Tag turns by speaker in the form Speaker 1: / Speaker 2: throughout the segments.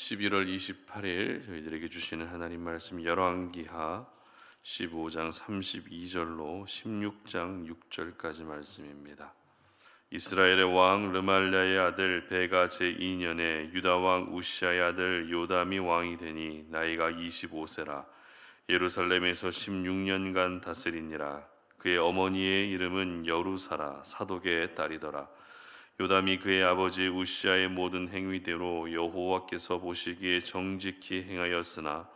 Speaker 1: 11월 28일 저희들에게 주시는 하나님 말씀 열왕기하 15장 32절로 16장 6절까지 말씀입니다. 이스라엘의 왕 르말랴의 아들 베가 제2년에 유다 왕 우시아의 아들 요담이 왕이 되니 나이가 25세라. 예루살렘에서 16년간 다스리니라. 그의 어머니의 이름은 여루사라 사독의 딸이더라. 요담이 그의 아버지 우시아의 모든 행위대로 여호와께서 보시기에 정직히 행하였으나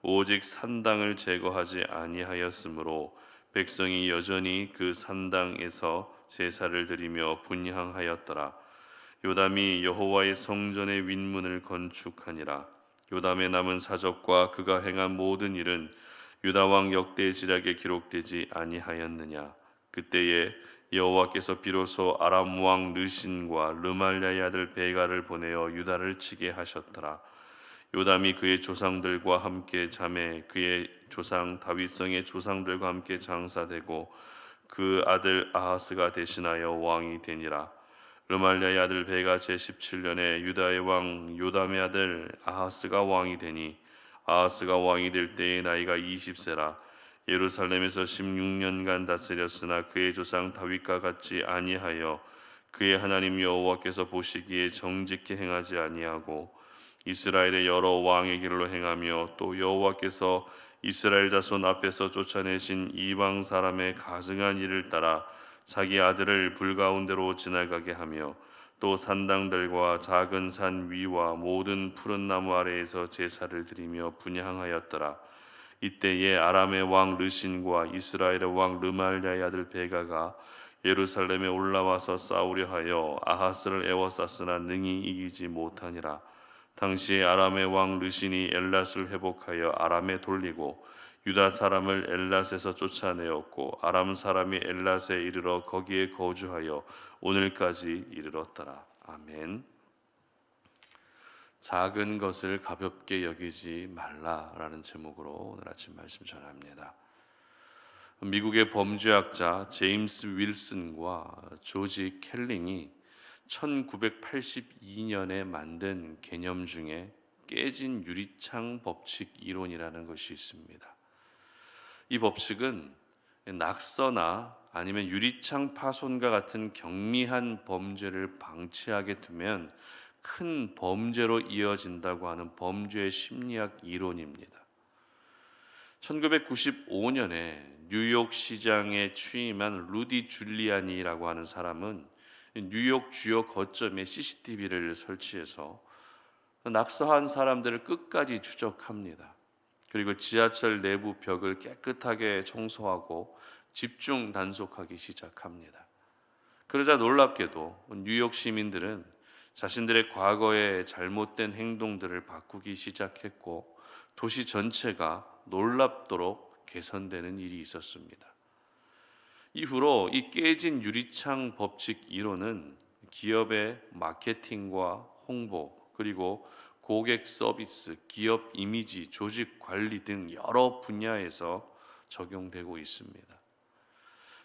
Speaker 1: 오직 산당을 제거하지 아니하였으므로 백성이 여전히 그 산당에서 제사를 드리며 분향하였더라. 요담이 여호와의 성전의 윗문을 건축하니라. 요담의 남은 사적과 그가 행한 모든 일은 유다 왕 역대지략에 기록되지 아니하였느냐. 그때에 여호와께서 비로소 아람 왕 르신과 르말랴의 아들 베가를 보내어 유다를 치게 하셨더라. 요담이 그의 조상들과 함께 잠에 그의 조상 다윗성의 조상들과 함께 장사되고 그 아들 아하스가 대신하여 왕이 되니라. 르말랴의 아들 베가 제17년에 유다의 왕 요담의 아들 아하스가 왕이 되니 아하스가 왕이 될 때의 나이가 20세라. 예루살렘에서 16년간 다스렸으나 그의 조상 다윗과 같지 아니하여 그의 하나님 여호와께서 보시기에 정직히 행하지 아니하고 이스라엘의 여러 왕의 길로 행하며 또 여호와께서 이스라엘 자손 앞에서 쫓아내신 이방 사람의 가증한 일을 따라 자기 아들을 불 가운데로 지나가게 하며 또 산당들과 작은 산 위와 모든 푸른 나무 아래에서 제사를 드리며 분향하였더라. 이때에 아람의 왕 르신과 이스라엘의 왕 르말랴의 아들 베가가 예루살렘에 올라와서 싸우려 하여 아하스를 에워쌌으나 능히 이기지 못하니라. 당시에 아람의 왕 르신이 엘랏을 회복하여 아람에 돌리고 유다 사람을 엘랏에서 쫓아내었고 아람 사람이 엘랏에 이르러 거기에 거주하여 오늘까지 이르렀더라. 아멘. 작은 것을 가볍게 여기지 말라라는 제목으로 오늘 아침 말씀 전합니다. 미국의 범죄학자 제임스 윌슨과 조지 켈링이 1982년에 만든 개념 중에 깨진 유리창 법칙 이론이라는 것이 있습니다. 이 법칙은 낙서나 아니면 유리창 파손과 같은 경미한 범죄를 방치하게 두면 큰 범죄로 이어진다고 하는 범죄 심리학 이론입니다. 1995년에 뉴욕 시장에 취임한 루디 줄리아니라고 하는 사람은 뉴욕 주요 거점에 CCTV를 설치해서 낙서한 사람들을 끝까지 추적합니다. 그리고 지하철 내부 벽을 깨끗하게 청소하고 집중 단속하기 시작합니다. 그러자 놀랍게도 뉴욕 시민들은 자신들의 과거의 잘못된 행동들을 바꾸기 시작했고 도시 전체가 놀랍도록 개선되는 일이 있었습니다. 이후로 이 깨진 유리창 법칙 이론은 기업의 마케팅과 홍보 그리고 고객 서비스, 기업 이미지, 조직 관리 등 여러 분야에서 적용되고 있습니다.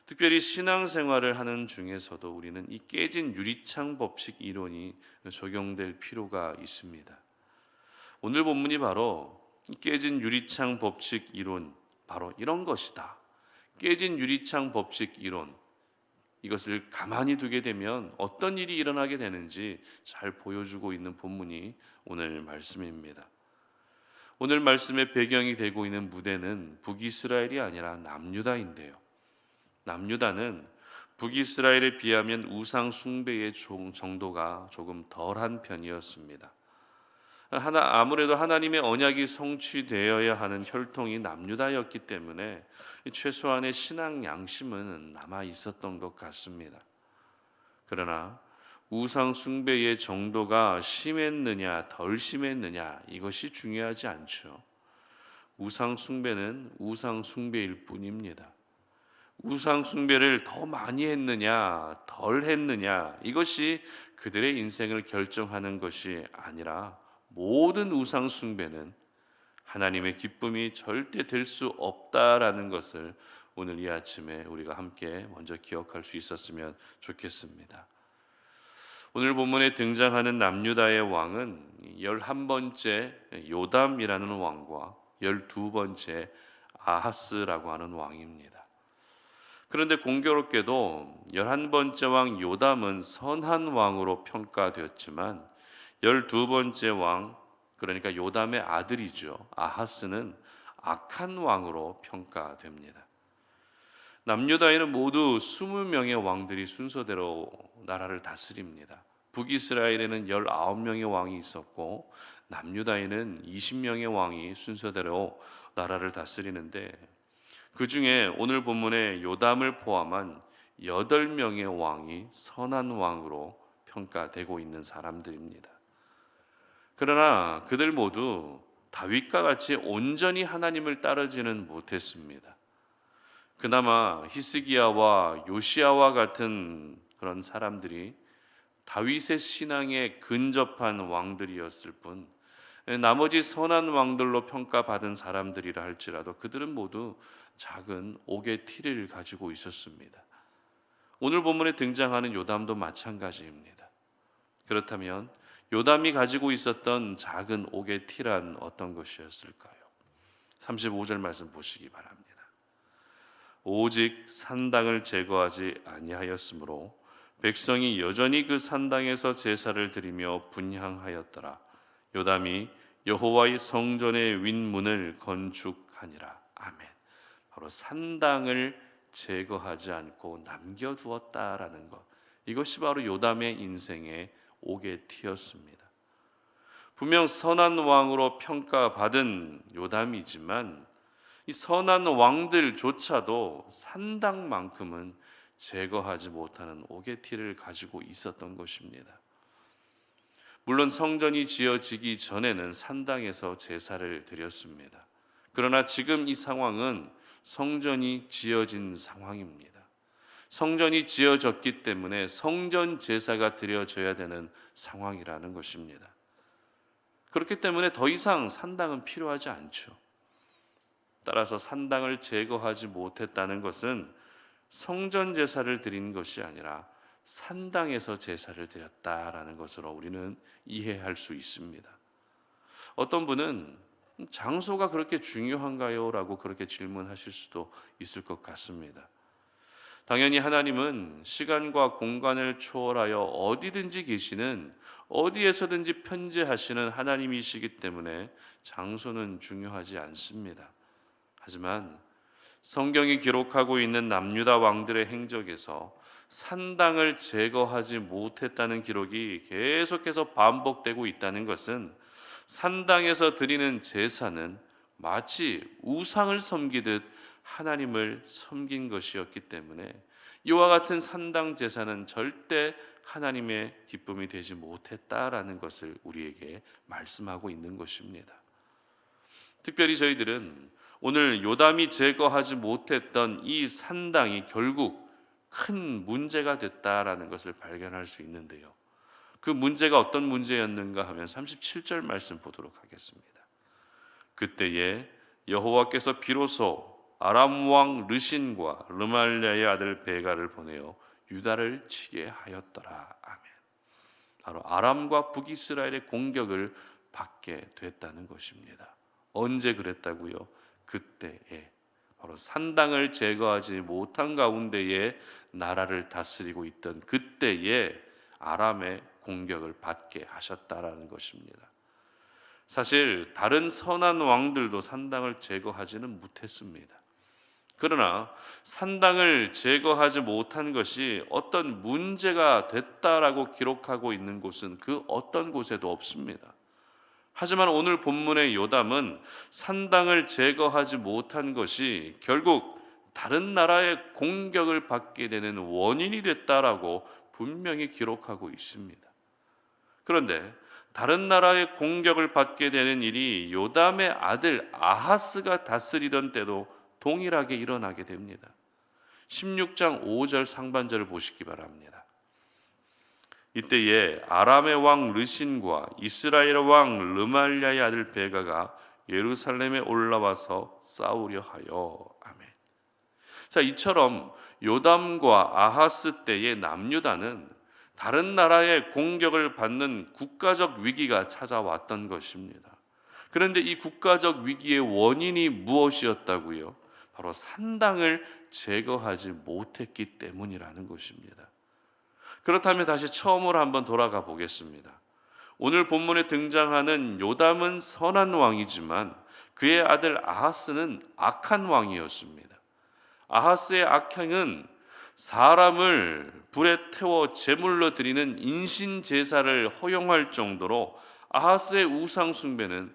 Speaker 1: 특별히 신앙생활을 하는 중에서도 우리는 이 깨진 유리창 법칙 이론이 적용될 필요가 있습니다. 오늘 본문이 바로 깨진 유리창 법칙 이론, 바로 이런 것이다. 깨진 유리창 법칙 이론, 이것을 가만히 두게 되면 어떤 일이 일어나게 되는지 잘 보여주고 있는 본문이 오늘 말씀입니다. 오늘 말씀의 배경이 되고 있는 무대는 북이스라엘이 아니라 남유다인데요. 남유다는 북이스라엘에 비하면 우상 숭배의 정도가 조금 덜한 편이었습니다. 아무래도 하나님의 언약이 성취되어야 하는 혈통이 남유다였기 때문에 최소한의 신앙 양심은 남아 있었던 것 같습니다. 그러나 우상 숭배의 정도가 심했느냐 덜 심했느냐 이것이 중요하지 않죠. 우상 숭배는 우상 숭배일 뿐입니다. 우상 숭배를 더 많이 했느냐 덜 했느냐 이것이 그들의 인생을 결정하는 것이 아니라 모든 우상 숭배는 하나님의 기쁨이 절대 될 수 없다라는 것을 오늘 이 아침에 우리가 함께 먼저 기억할 수 있었으면 좋겠습니다. 오늘 본문에 등장하는 남유다의 왕은 11번째 요담이라는 왕과 12번째 아하스라고 하는 왕입니다. 그런데 공교롭게도 11번째 왕 요담은 선한 왕으로 평가되었지만 12번째 왕, 그러니까 요담의 아들이죠, 아하스는 악한 왕으로 평가됩니다. 남유다에는 모두 20명의 왕들이 순서대로 나라를 다스립니다. 북이스라엘에는 19명의 왕이 있었고 남유다에는 20명의 왕이 순서대로 나라를 다스리는데, 그 중에 오늘 본문에 요담을 포함한 8명의 왕이 선한 왕으로 평가되고 있는 사람들입니다. 그러나 그들 모두 다윗과 같이 온전히 하나님을 따르지는 못했습니다. 그나마 히스기야와 요시야와 같은 그런 사람들이 다윗의 신앙에 근접한 왕들이었을 뿐, 나머지 선한 왕들로 평가받은 사람들이라 할지라도 그들은 모두 작은 옥의 티를 가지고 있었습니다. 오늘 본문에 등장하는 요담도 마찬가지입니다. 그렇다면 요담이 가지고 있었던 작은 옥의 티란 어떤 것이었을까요? 35절 말씀 보시기 바랍니다. 오직 산당을 제거하지 아니하였으므로 백성이 여전히 그 산당에서 제사를 드리며 분향하였더라. 요담이 여호와의 성전의 윗문을 건축하니라. 아멘. 바로 산당을 제거하지 않고 남겨두었다라는 것, 이것이 바로 요담의 인생의 옥의 티였습니다. 분명 선한 왕으로 평가받은 요담이지만 이 선한 왕들조차도 산당만큼은 제거하지 못하는 옥의 티를 가지고 있었던 것입니다. 물론 성전이 지어지기 전에는 산당에서 제사를 드렸습니다. 그러나 지금 이 상황은 성전이 지어진 상황입니다. 성전이 지어졌기 때문에 성전 제사가 드려져야 되는 상황이라는 것입니다. 그렇기 때문에 더 이상 산당은 필요하지 않죠. 따라서 산당을 제거하지 못했다는 것은 성전 제사를 드린 것이 아니라 산당에서 제사를 드렸다라는 것으로 우리는 이해할 수 있습니다. 어떤 분은 장소가 그렇게 중요한가요? 라고 그렇게 질문하실 수도 있을 것 같습니다. 당연히 하나님은 시간과 공간을 초월하여 어디든지 계시는, 어디에서든지 편재하시는 하나님이시기 때문에 장소는 중요하지 않습니다. 하지만 성경이 기록하고 있는 남유다 왕들의 행적에서 산당을 제거하지 못했다는 기록이 계속해서 반복되고 있다는 것은 산당에서 드리는 제사는 마치 우상을 섬기듯 하나님을 섬긴 것이었기 때문에 이와 같은 산당 제사는 절대 하나님의 기쁨이 되지 못했다라는 것을 우리에게 말씀하고 있는 것입니다. 특별히 저희들은 오늘 요담이 제거하지 못했던 이 산당이 결국 큰 문제가 됐다라는 것을 발견할 수 있는데요. 그 문제가 어떤 문제였는가 하면 37절 말씀 보도록 하겠습니다. 그때에 여호와께서 비로소 아람 왕 르신과 르말랴의 아들 베가를 보내어 유다를 치게 하였더라. 아멘. 바로 아람과 북이스라엘의 공격을 받게 됐다는 것입니다. 언제 그랬다고요? 그때에, 바로 산당을 제거하지 못한 가운데에 나라를 다스리고 있던 그때에 아람의 공격을 받게 하셨다라는 것입니다. 사실 다른 선한 왕들도 산당을 제거하지는 못했습니다. 그러나 산당을 제거하지 못한 것이 어떤 문제가 됐다라고 기록하고 있는 곳은 그 어떤 곳에도 없습니다. 하지만 오늘 본문의 요담은 산당을 제거하지 못한 것이 결국 다른 나라의 공격을 받게 되는 원인이 됐다라고 분명히 기록하고 있습니다. 그런데 다른 나라의 공격을 받게 되는 일이 요담의 아들 아하스가 다스리던 때도 동일하게 일어나게 됩니다. 16장 5절 상반절을 보시기 바랍니다. 이때에 아람의 왕 르신과 이스라엘 왕 르말랴의 아들 베가가 예루살렘에 올라와서 싸우려 하여. 아멘. 자, 이처럼 요담과 아하스 때의 남유다는 다른 나라의 공격을 받는 국가적 위기가 찾아왔던 것입니다. 그런데 이 국가적 위기의 원인이 무엇이었다고요? 바로 산당을 제거하지 못했기 때문이라는 것입니다. 그렇다면 다시 처음으로 한번 돌아가 보겠습니다. 오늘 본문에 등장하는 요담은 선한 왕이지만 그의 아들 아하스는 악한 왕이었습니다. 아하스의 악행은 사람을 불에 태워 제물로 드리는 인신 제사를 허용할 정도로 아하스의 우상 숭배는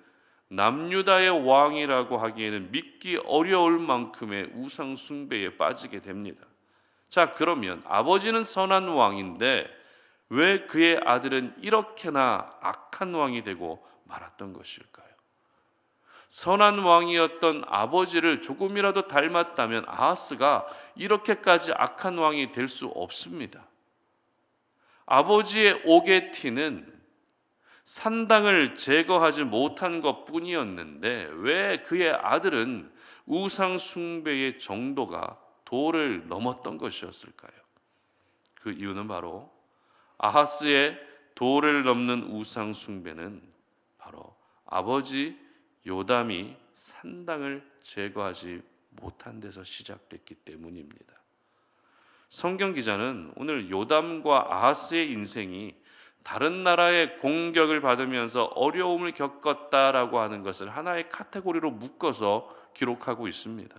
Speaker 1: 남유다의 왕이라고 하기에는 믿기 어려울 만큼의 우상 숭배에 빠지게 됩니다. 자, 그러면 아버지는 선한 왕인데 왜 그의 아들은 이렇게나 악한 왕이 되고 말았던 것일까요? 선한 왕이었던 아버지를 조금이라도 닮았다면 아하스가 이렇게까지 악한 왕이 될 수 없습니다. 아버지의 오게티는 산당을 제거하지 못한 것뿐이었는데 왜 그의 아들은 우상 숭배의 정도가 도를 넘었던 것이었을까요? 그 이유는 바로 아하스의 도를 넘는 우상 숭배는 바로 아버지 요담이 산당을 제거하지 못한 데서 시작됐기 때문입니다. 성경 기자는 오늘 요담과 아하스의 인생이 다른 나라의 공격을 받으면서 어려움을 겪었다라고 하는 것을 하나의 카테고리로 묶어서 기록하고 있습니다.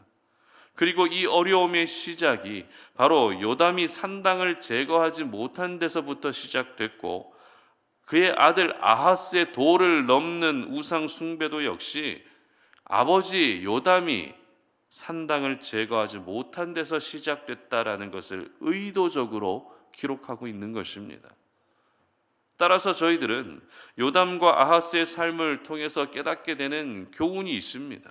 Speaker 1: 그리고 이 어려움의 시작이 바로 요담이 산당을 제거하지 못한 데서부터 시작됐고 그의 아들 아하스의 도를 넘는 우상 숭배도 역시 아버지 요담이 산당을 제거하지 못한 데서 시작됐다라는 것을 의도적으로 기록하고 있는 것입니다. 따라서 저희들은 요담과 아하스의 삶을 통해서 깨닫게 되는 교훈이 있습니다.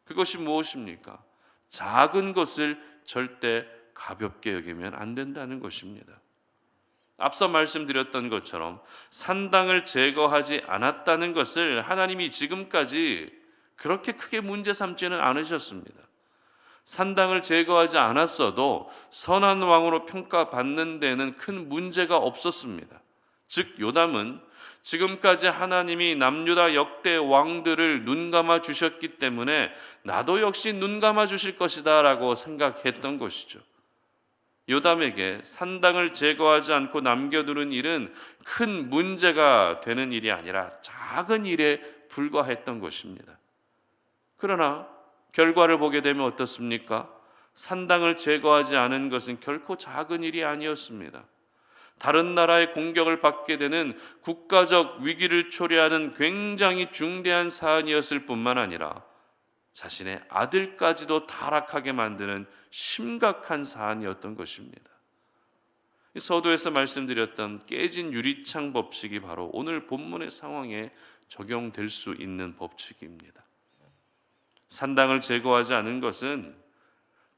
Speaker 1: 그것이 무엇입니까? 작은 것을 절대 가볍게 여기면 안 된다는 것입니다. 앞서 말씀드렸던 것처럼 산당을 제거하지 않았다는 것을 하나님이 지금까지 그렇게 크게 문제 삼지는 않으셨습니다. 산당을 제거하지 않았어도 선한 왕으로 평가받는 데는 큰 문제가 없었습니다. 즉 요담은 지금까지 하나님이 남유다 역대 왕들을 눈감아 주셨기 때문에 나도 역시 눈감아 주실 것이다 라고 생각했던 것이죠. 요담에게 산당을 제거하지 않고 남겨두는 일은 큰 문제가 되는 일이 아니라 작은 일에 불과했던 것입니다. 그러나 결과를 보게 되면 어떻습니까? 산당을 제거하지 않은 것은 결코 작은 일이 아니었습니다. 다른 나라의 공격을 받게 되는 국가적 위기를 초래하는 굉장히 중대한 사안이었을 뿐만 아니라 자신의 아들까지도 타락하게 만드는 심각한 사안이었던 것입니다. 서두에서 말씀드렸던 깨진 유리창 법칙이 바로 오늘 본문의 상황에 적용될 수 있는 법칙입니다. 산당을 제거하지 않은 것은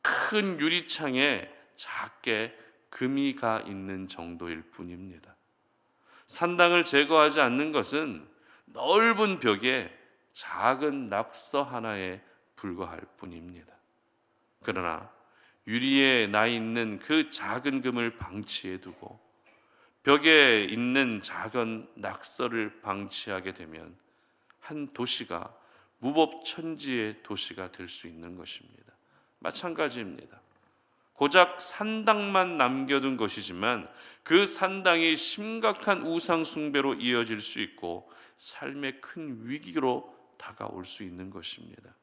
Speaker 1: 큰 유리창에 작게 금이가 있는 정도일 뿐입니다. 산당을 제거하지 않는 것은 넓은 벽에 작은 낙서 하나에 불과할 뿐입니다. 그러나 유리에 나 있는 그 작은 금을 방치해 두고 벽에 있는 작은 낙서를 방치하게 되면 한 도시가 무법천지의 도시가 될 수 있는 것입니다. 마찬가지입니다. 고작 산당만 남겨둔 것이지만 그 산당이 심각한 우상 숭배로 이어질 수 있고 삶의 큰 위기로 다가올 수 있는 것입니다.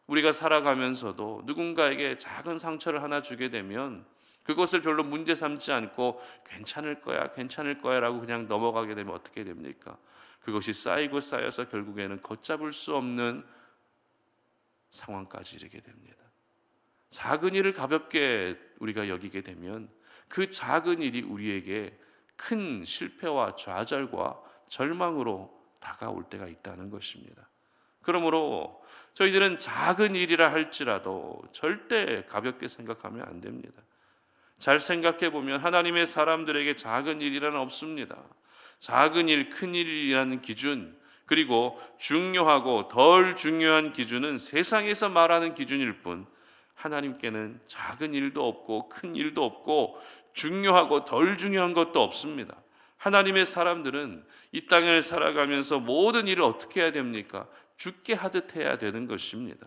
Speaker 1: 우리가 살아가면서도 누군가에게 작은 상처를 하나 주게 되면 그것을 별로 문제 삼지 않고 괜찮을 거야 라고 그냥 넘어가게 되면 어떻게 됩니까? 그것이 쌓이고 쌓여서 결국에는 걷잡을 수 없는 상황까지 이르게 됩니다. 작은 일을 가볍게 우리가 여기게 되면 그 작은 일이 우리에게 큰 실패와 좌절과 절망으로 다가올 때가 있다는 것입니다. 그러므로 저희들은 작은 일이라 할지라도 절대 가볍게 생각하면 안 됩니다. 잘 생각해 보면 하나님의 사람들에게 작은 일이란 없습니다. 작은 일, 큰 일이라는 기준, 그리고 중요하고 덜 중요한 기준은 세상에서 말하는 기준일 뿐 하나님께는 작은 일도 없고 큰 일도 없고 중요하고 덜 중요한 것도 없습니다. 하나님의 사람들은 이 땅을 살아가면서 모든 일을 어떻게 해야 됩니까? 죽게 하듯 해야 되는 것입니다.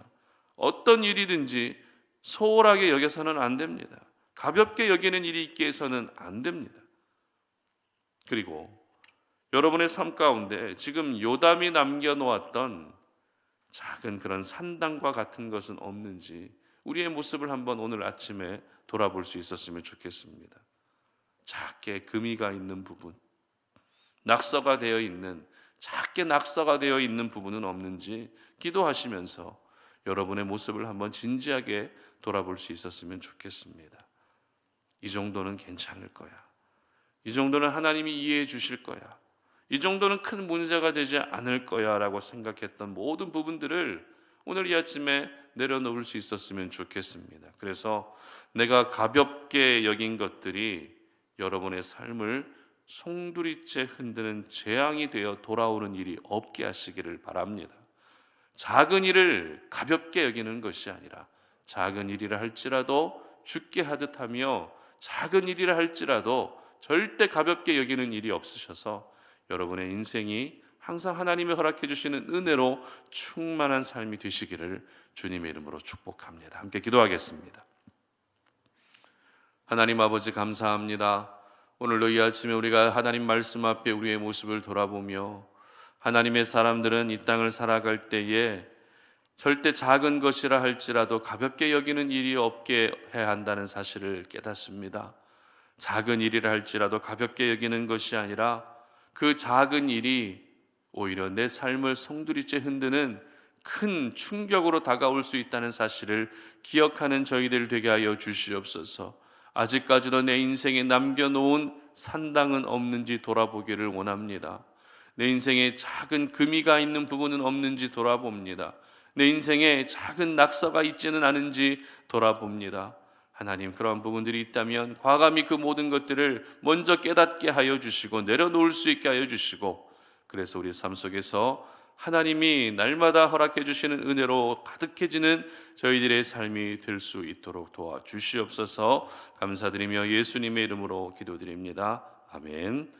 Speaker 1: 어떤 일이든지 소홀하게 여겨서는 안 됩니다. 가볍게 여기는 일이 있게 해서는 안 됩니다. 그리고 여러분의 삶 가운데 지금 요담이 남겨놓았던 작은 그런 산당과 같은 것은 없는지 우리의 모습을 한번 오늘 아침에 돌아볼 수 있었으면 좋겠습니다. 작게 금이가 있는 부분, 낙서가 되어 있는, 작게 낙서가 되어 있는 부분은 없는지 기도하시면서 여러분의 모습을 한번 진지하게 돌아볼 수 있었으면 좋겠습니다. 이 정도는 괜찮을 거야. 이 정도는 하나님이 이해해 주실 거야. 이 정도는 큰 문제가 되지 않을 거야 라고 생각했던 모든 부분들을 오늘 이 아침에 내려놓을 수 있었으면 좋겠습니다. 그래서 내가 가볍게 여긴 것들이 여러분의 삶을 송두리째 흔드는 재앙이 되어 돌아오는 일이 없게 하시기를 바랍니다. 작은 일을 가볍게 여기는 것이 아니라 작은 일이라 할지라도 죽게 하듯 하며 작은 일이라 할지라도 절대 가볍게 여기는 일이 없으셔서 여러분의 인생이 항상 하나님이 허락해 주시는 은혜로 충만한 삶이 되시기를 주님의 이름으로 축복합니다. 함께 기도하겠습니다. 하나님 아버지 감사합니다. 오늘도 이 아침에 우리가 하나님 말씀 앞에 우리의 모습을 돌아보며 하나님의 사람들은 이 땅을 살아갈 때에 절대 작은 것이라 할지라도 가볍게 여기는 일이 없게 해야 한다는 사실을 깨닫습니다. 작은 일이라 할지라도 가볍게 여기는 것이 아니라 그 작은 일이 오히려 내 삶을 송두리째 흔드는 큰 충격으로 다가올 수 있다는 사실을 기억하는 저희들 되게 하여 주시옵소서. 아직까지도 내 인생에 남겨놓은 산당은 없는지 돌아보기를 원합니다. 내 인생에 작은 금이가 있는 부분은 없는지 돌아봅니다. 내 인생에 작은 낙서가 있지는 않은지 돌아봅니다. 하나님, 그러한 부분들이 있다면 과감히 그 모든 것들을 먼저 깨닫게 하여 주시고 내려놓을 수 있게 하여 주시고, 그래서 우리 삶 속에서 하나님이 날마다 허락해 주시는 은혜로 가득해지는 저희들의 삶이 될 수 있도록 도와주시옵소서. 감사드리며 예수님의 이름으로 기도드립니다. 아멘.